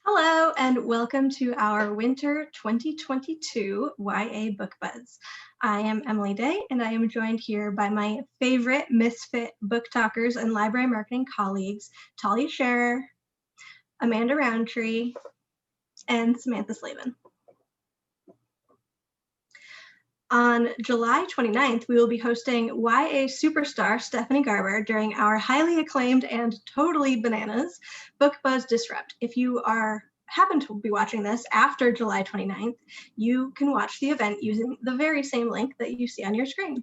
Hello, and welcome to our Winter 2022 YA Book Buzz. I am Emily Day, and I am joined here by my favorite misfit book talkers and library marketing colleagues, Talia Scherer, Amanda Roundtree, and Samantha Slavin. On July 29th, we will be hosting YA superstar Stephanie Garber during our highly acclaimed and totally bananas Book Buzz Disrupt. If you happen to be watching this after July 29th, you can watch the event using the very same link that you see on your screen.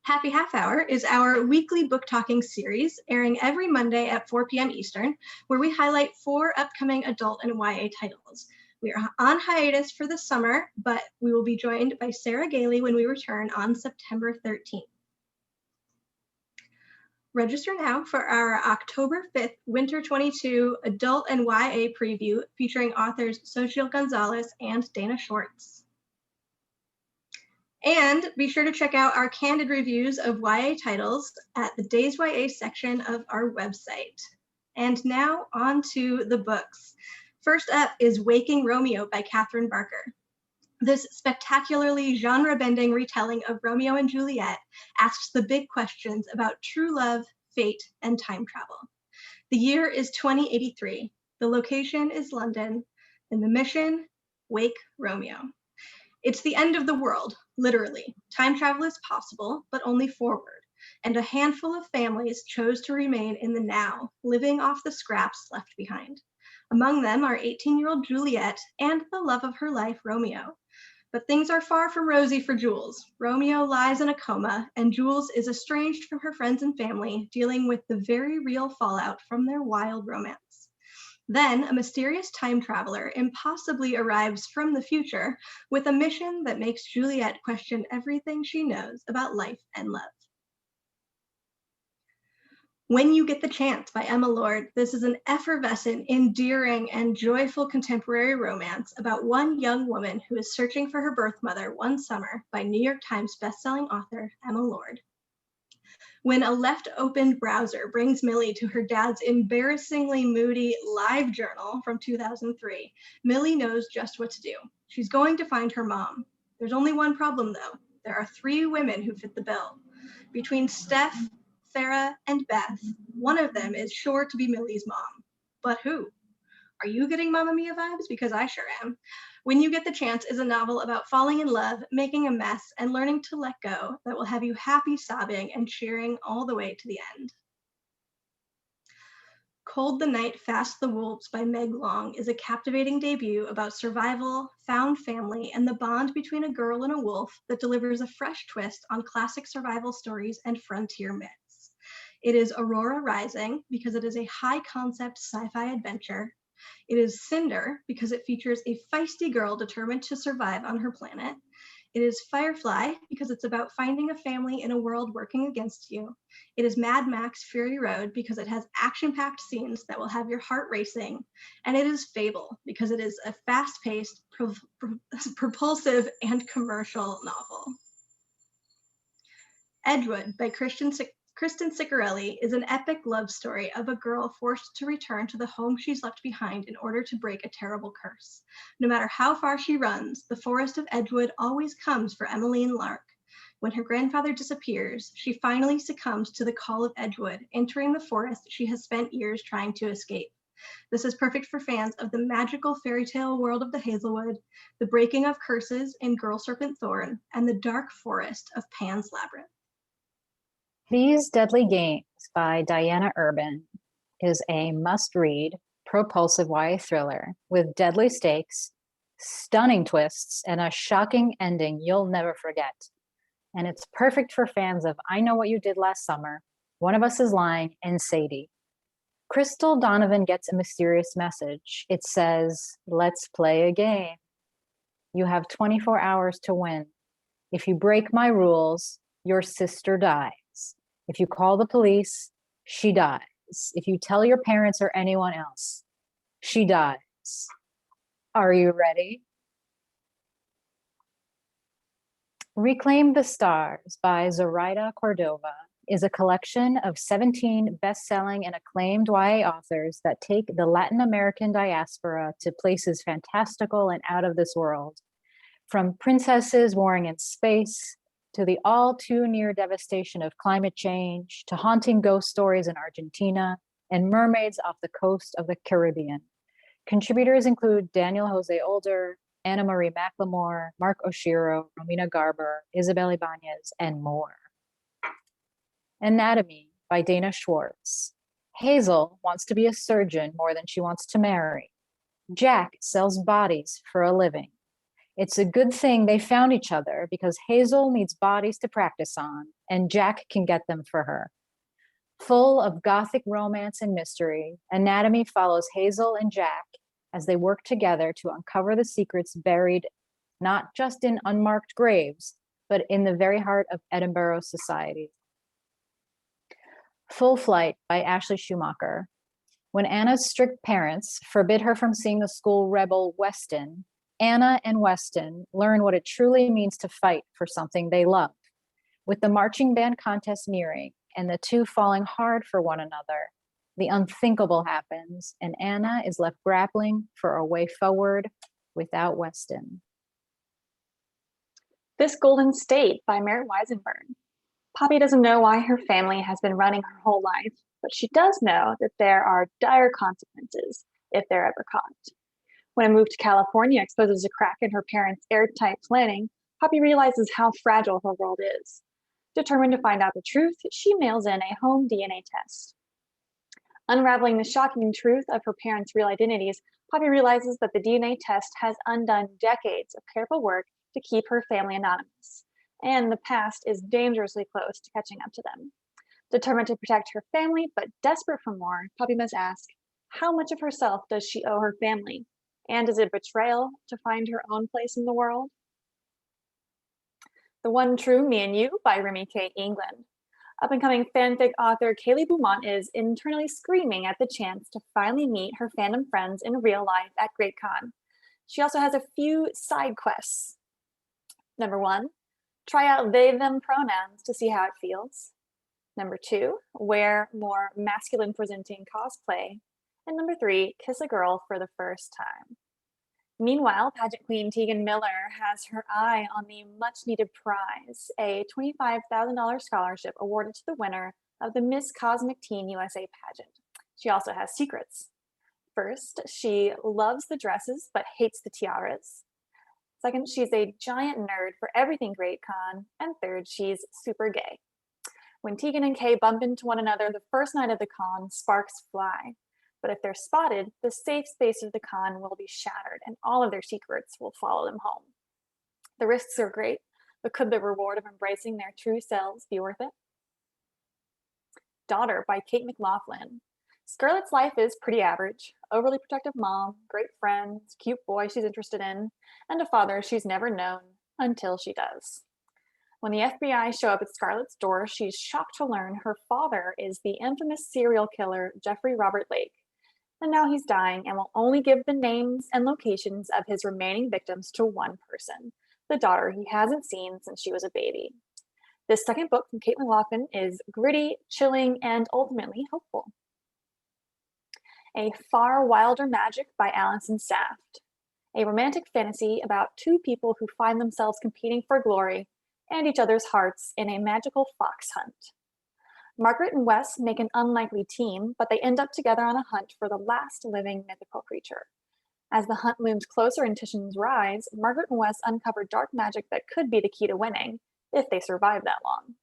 Happy Half Hour is our weekly book talking series airing every Monday at 4 p.m. Eastern, where we highlight 4 upcoming adult and YA titles. We are on hiatus for the summer, but we will be joined by Sarah Gailey when we return on September 13th. Register now for our October 5th Winter 22 Adult and YA preview featuring authors Xochitl Gonzalez and Dana Schwartz. And be sure to check out our candid reviews of YA titles at the Days YA section of our website. And now on to the books. First up is Waking Romeo by Catherine Barker. This spectacularly genre-bending retelling of Romeo and Juliet asks the big questions about true love, fate, and time travel. The year is 2083. The location is London, and the mission, Wake Romeo. It's the end of the world, literally. Time travel is possible, but only forward. And a handful of families chose to remain in the now, living off the scraps left behind. Among them are 18-year-old Juliet and the love of her life, Romeo. But things are far from rosy for Jules. Romeo lies in a coma, and Jules is estranged from her friends and family, dealing with the very real fallout from their wild romance. Then, a mysterious time traveler impossibly arrives from the future with a mission that makes Juliet question everything she knows about life and love. When You Get the Chance by Emma Lord, this is an effervescent, endearing, and joyful contemporary romance about one young woman who is searching for her birth mother one summer by New York Times bestselling author Emma Lord. When a left-opened browser brings Millie to her dad's embarrassingly moody live journal from 2003, Millie knows just what to do. She's going to find her mom. There's only one problem, though. There are 3 women who fit the bill. Between Steph, Sarah, and Beth, one of them is sure to be Millie's mom. But who? Are you getting Mamma Mia vibes? Because I sure am. When You Get the Chance is a novel about falling in love, making a mess, and learning to let go that will have you happy sobbing and cheering all the way to the end. Cold the Night, Fast the Wolves by Meg Long is a captivating debut about survival, found family, and the bond between a girl and a wolf that delivers a fresh twist on classic survival stories and frontier myths. It is Aurora Rising because it is a high-concept sci-fi adventure. It is Cinder because it features a feisty girl determined to survive on her planet. It is Firefly because it's about finding a family in a world working against you. It is Mad Max Fury Road because it has action-packed scenes that will have your heart racing. And it is Fable because it is a fast-paced, propulsive, and commercial novel. Edgewood by Kristen Ciccarelli is an epic love story of a girl forced to return to the home she's left behind in order to break a terrible curse. No matter how far she runs, the forest of Edgewood always comes for Emmeline Lark. When her grandfather disappears, she finally succumbs to the call of Edgewood, entering the forest she has spent years trying to escape. This is perfect for fans of the magical fairy tale world of the Hazelwood, the breaking of curses in Girl Serpent Thorn, and the dark forest of Pan's Labyrinth. These Deadly Games by Diana Urban is a must-read, propulsive YA thriller with deadly stakes, stunning twists, and a shocking ending you'll never forget. And it's perfect for fans of I Know What You Did Last Summer, One of Us is Lying, and Sadie. Crystal Donovan gets a mysterious message. It says, "Let's play a game. You have 24 hours to win. If you break my rules, your sister dies. If you call the police, she dies. If you tell your parents or anyone else, she dies. Are you ready?" Reclaim the Stars by Zoraida Cordova is a collection of 17 best-selling and acclaimed YA authors that take the Latin American diaspora to places fantastical and out of this world. From princesses warring in space, to the all too near devastation of climate change, to haunting ghost stories in Argentina, and mermaids off the coast of the Caribbean. Contributors include Daniel Jose Older, Anna Marie McLemore, Mark Oshiro, Romina Garber, Isabel Ibanez, and more. Anatomy by Dana Schwartz. Hazel wants to be a surgeon more than she wants to marry. Jack sells bodies for a living. It's a good thing they found each other because Hazel needs bodies to practice on, and Jack can get them for her. Full of gothic romance and mystery, Anatomy follows Hazel and Jack as they work together to uncover the secrets buried not just in unmarked graves, but in the very heart of Edinburgh society. Full Flight by Ashley Schumacher. When Anna's strict parents forbid her from seeing the school rebel Weston, Anna and Weston learn what it truly means to fight for something they love. With the marching band contest nearing and the two falling hard for one another, the unthinkable happens, and Anna is left grappling for a way forward without Weston. This Golden State by Merritt Weisenburn. Poppy doesn't know why her family has been running her whole life, but she does know that there are dire consequences if they're ever caught. When a move to California exposes a crack in her parents' airtight planning, Poppy realizes how fragile her world is. Determined to find out the truth, she mails in a home DNA test. Unraveling the shocking truth of her parents' real identities, Poppy realizes that the DNA test has undone decades of careful work to keep her family anonymous, and the past is dangerously close to catching up to them. Determined to protect her family, but desperate for more, Poppy must ask, how much of herself does she owe her family? And is it betrayal to find her own place in the world? The One True Me and You by Remy K. England. Up-and-coming fanfic author Kaylee Beaumont is internally screaming at the chance to finally meet her fandom friends in real life at Great Con. She also has a few side quests. Number 1, try out they/them pronouns to see how it feels. Number 2, wear more masculine presenting cosplay. And number 3, kiss a girl for the first time. Meanwhile, pageant queen Tegan Miller has her eye on the much-needed prize, a $25,000 scholarship awarded to the winner of the Miss Cosmic Teen USA pageant. She also has secrets. First, she loves the dresses but hates the tiaras. Second, she's a giant nerd for everything Great Con. And third, she's super gay. When Tegan and Kay bump into one another the first night of the con, sparks fly. But if they're spotted, the safe space of the con will be shattered and all of their secrets will follow them home. The risks are great, but could the reward of embracing their true selves be worth it? Daughter by Kate McLaughlin. Scarlett's life is pretty average. Overly protective mom, great friends, cute boy she's interested in, and a father she's never known until she does. When the FBI show up at Scarlett's door, she's shocked to learn her father is the infamous serial killer Jeffrey Robert Lake. And now he's dying and will only give the names and locations of his remaining victims to one person, the daughter he hasn't seen since she was a baby. This second book from Kate McLaughlin is gritty, chilling, and ultimately hopeful. A Far Wilder Magic by Allison Saft. A romantic fantasy about two people who find themselves competing for glory and each other's hearts in a magical fox hunt. Margaret and Wes make an unlikely team, but they end up together on a hunt for the last living mythical creature. As the hunt looms closer and tensions rise, Margaret and Wes uncover dark magic that could be the key to winning, if they survive that long.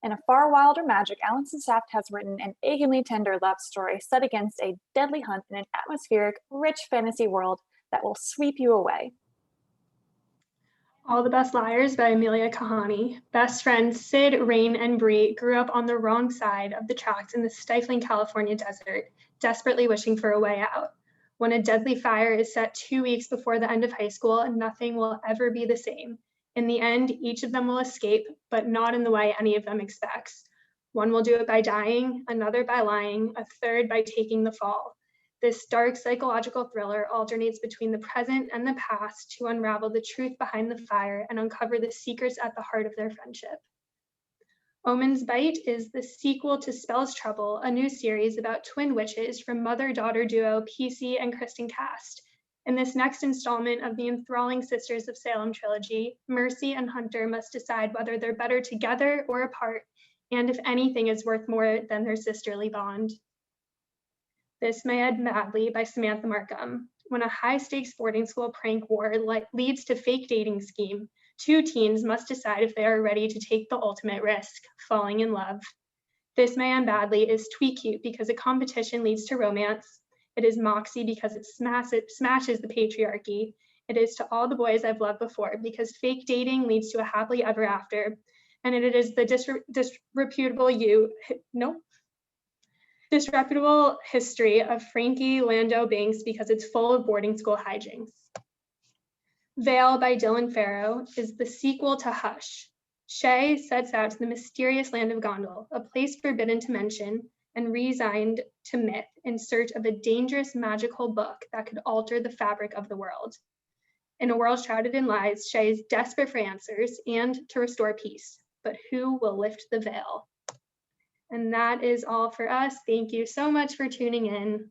In A Far Wilder Magic, Allison Saft has written an achingly tender love story set against a deadly hunt in an atmospheric, rich fantasy world that will sweep you away. All the Best Liars by Amelia Kahani. Best friends Sid, Rain, and Bree grew up on the wrong side of the tracks in the stifling California desert, desperately wishing for a way out. When a deadly fire is set 2 weeks before the end of high school, nothing will ever be the same. In the end, each of them will escape, but not in the way any of them expects. One will do it by dying, another by lying, a third by taking the fall. This dark psychological thriller alternates between the present and the past to unravel the truth behind the fire and uncover the secrets at the heart of their friendship. Omen's Bite is the sequel to Spell's Trouble, a new series about twin witches from mother-daughter duo PC and Kristen Cast. In this next installment of the enthralling Sisters of Salem trilogy, Mercy and Hunter must decide whether they're better together or apart, and if anything is worth more than their sisterly bond. This May End Madly by Samantha Markham. When a high-stakes boarding school prank war leads to fake dating scheme, two teens must decide if they are ready to take the ultimate risk, falling in love. This May End Badly is tweet cute because a competition leads to romance. It is moxie because it smashes the patriarchy. It is To All the Boys I've Loved Before because fake dating leads to a happily ever after. And it is the disreputable history of Frankie Lando Banks because it's full of boarding school hijinks. Veil by Dylan Farrow is the sequel to Hush. Shay sets out to the mysterious land of Gondal, a place forbidden to mention and resigned to myth in search of a dangerous magical book that could alter the fabric of the world. In a world shrouded in lies, Shay is desperate for answers and to restore peace, but who will lift the veil? And that is all for us. Thank you so much for tuning in.